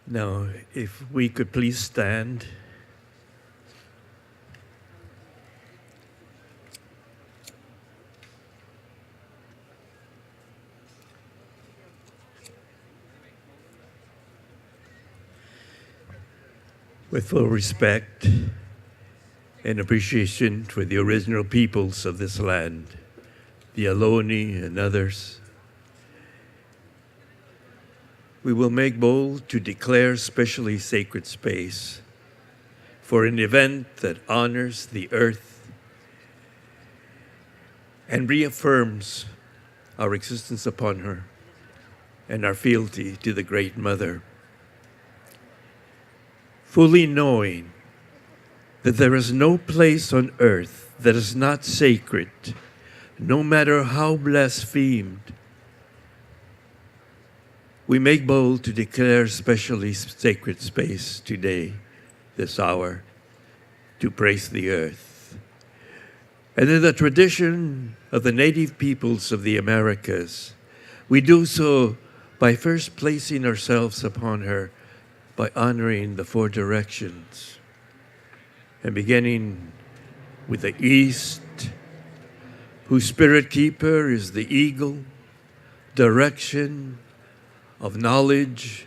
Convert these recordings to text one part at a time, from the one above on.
Now, if we could please stand. With full respect and appreciation for the original peoples of this land, the Ohlone and others, we will make bold to declare specially sacred space for an event that honors the earth and reaffirms our existence upon her and our fealty to the Great Mother. Fully knowing that there is no place on earth that is not sacred, no matter how blasphemed, we make bold to declare specially sacred space today, this hour, to praise the earth. And in the tradition of the native peoples of the Americas, we do so by first placing ourselves upon her by honoring the four directions, and beginning with the east, whose spirit keeper is the eagle, direction of knowledge,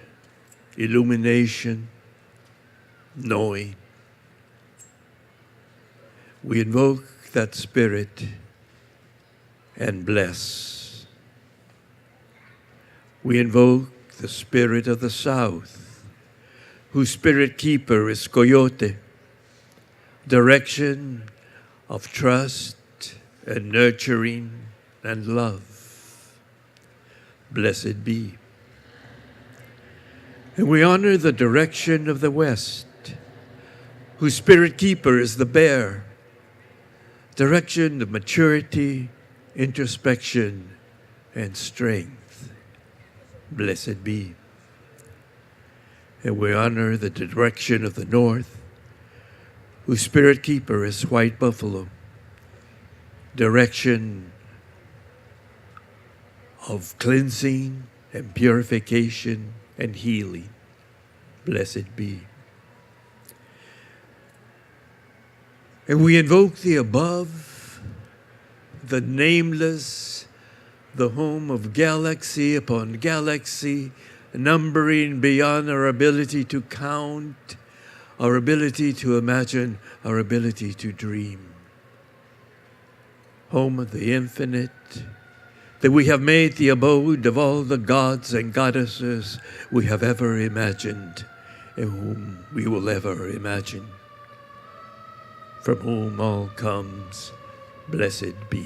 illumination, knowing. We invoke that spirit and bless. We invoke the spirit of the south, whose spirit keeper is Coyote, direction of trust and nurturing and love. Blessed be. And we honor the direction of the west, whose spirit keeper is the bear, direction of maturity, introspection, and strength. Blessed be. And we honor the direction of the north, whose spirit keeper is white buffalo, direction of cleansing and purification and healing. Blessed be. And we invoke the above, the nameless, the home of galaxy upon galaxy, numbering beyond our ability to count, our ability to imagine, our ability to dream. Home of the infinite, that we have made the abode of all the gods and goddesses we have ever imagined and whom we will ever imagine, from whom all comes, blessed be.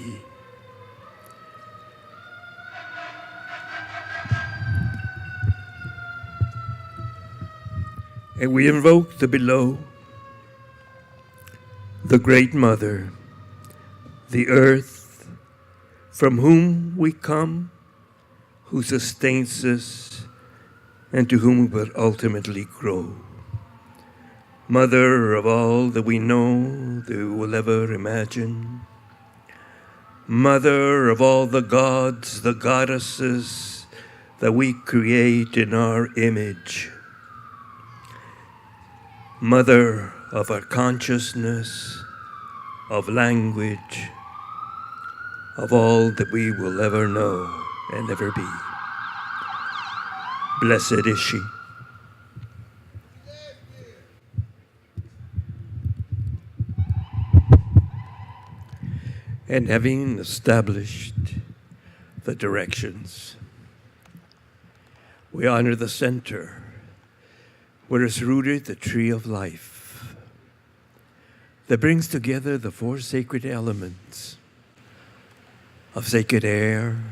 And we invoke the below, the Great Mother, the earth, from whom we come, who sustains us, and to whom we will ultimately grow. Mother of all that we know, that we will ever imagine. Mother of all the gods, the goddesses that we create in our image. Mother of our consciousness, of language, of all that we will ever know and ever be. Blessed is she. And having established the directions, we honor the center, where is rooted the tree of life that brings together the four sacred elements of sacred air,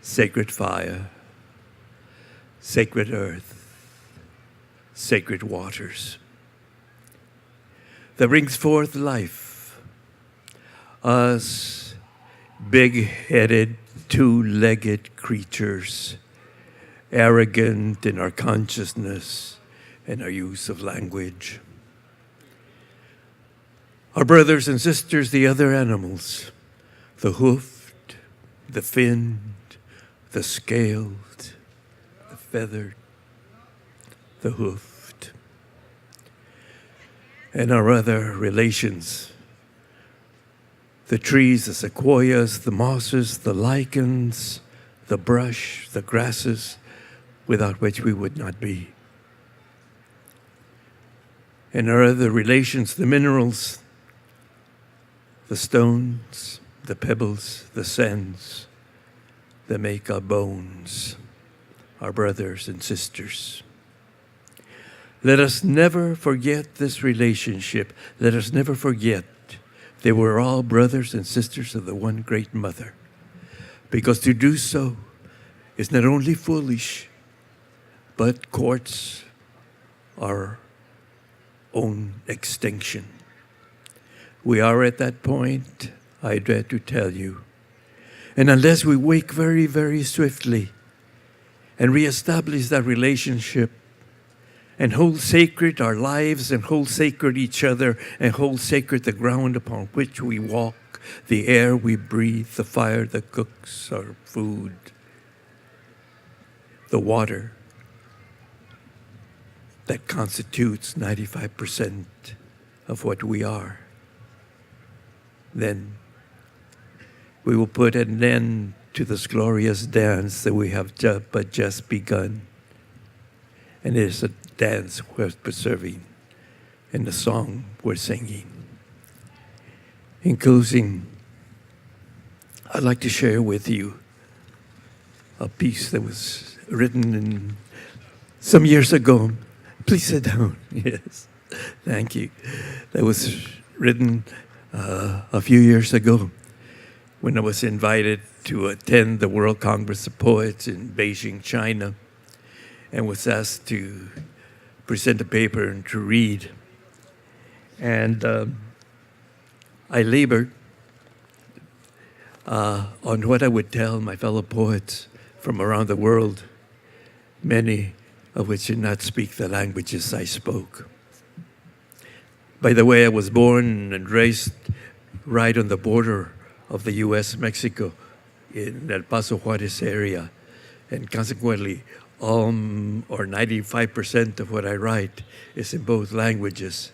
sacred fire, sacred earth, sacred waters, that brings forth life, us big-headed, two-legged creatures, arrogant in our consciousness and our use of language. Our brothers and sisters, the other animals, the hoofed, the finned, the scaled, the feathered, the hoofed. And our other relations, the trees, the sequoias, the mosses, the lichens, the brush, the grasses, without which we would not be. And our other relations, the minerals, the stones, the pebbles, the sands that make our bones, our brothers and sisters. Let us never forget this relationship. Let us never forget they were all brothers and sisters of the one great mother. Because to do so is not only foolish, but courts our own extinction. We are at that point, I dare to tell you. And unless we wake very, very swiftly and reestablish that relationship and hold sacred our lives and hold sacred each other and hold sacred the ground upon which we walk, the air we breathe, the fire that cooks our food, the water that constitutes 95% of what we are, then we will put an end to this glorious dance that we have but just begun. And it is a dance worth preserving and the song we're singing. In closing, I'd like to share with you a piece that was written some years ago. Please sit down. Yes, thank you. That was written a few years ago when I was invited to attend the World Congress of Poets in Beijing, China, and was asked to present a paper and to read. And I labored on what I would tell my fellow poets from around the world, many of which did not speak the languages I spoke. By the way, I was born and raised right on the border of the U.S.-Mexico in El Paso, Juarez area, and consequently, or 95% of what I write is in both languages.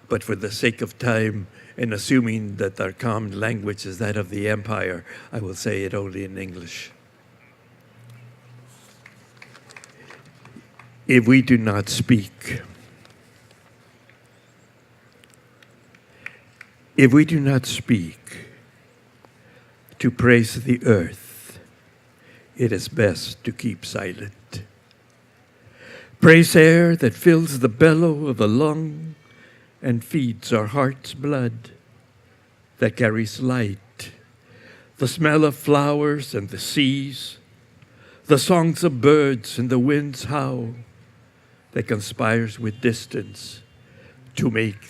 But for the sake of time and assuming that our common language is that of the empire, I will say it only in English. If we do not speak, to praise the earth, it is best to keep silent. Praise air that fills the bellow of the lung and feeds our heart's blood, that carries light, the smell of flowers and the seas, the songs of birds and the wind's howl, that conspires with distance to make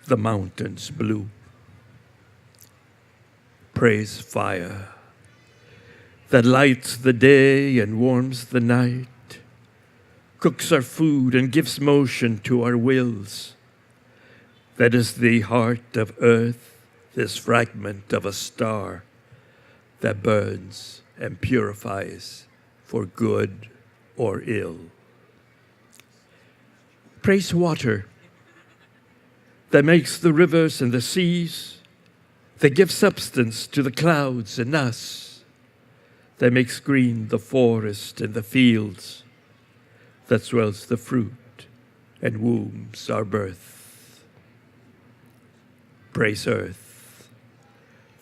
the mountains blue. Praise fire that lights the day and warms the night, cooks our food and gives motion to our wills. That is the heart of earth, this fragment of a star that burns and purifies for good or ill. Praise water that makes the rivers and the seas, that gives substance to the clouds and us, that makes green the forest and the fields, that swells the fruit and wombs our birth. Praise earth,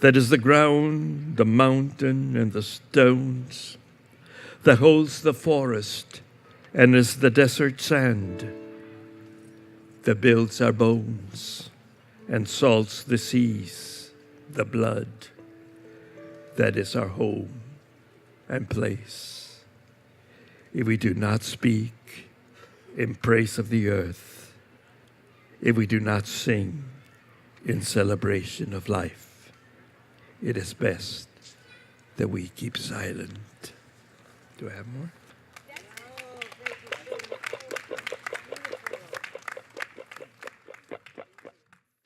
that is the ground, the mountain, and the stones, that holds the forest and is the desert sand, that builds our bones and salts the seas, the blood, that is our home and place. If we do not speak in praise of the earth, if we do not sing in celebration of life, it is best that we keep silent. Do I have more?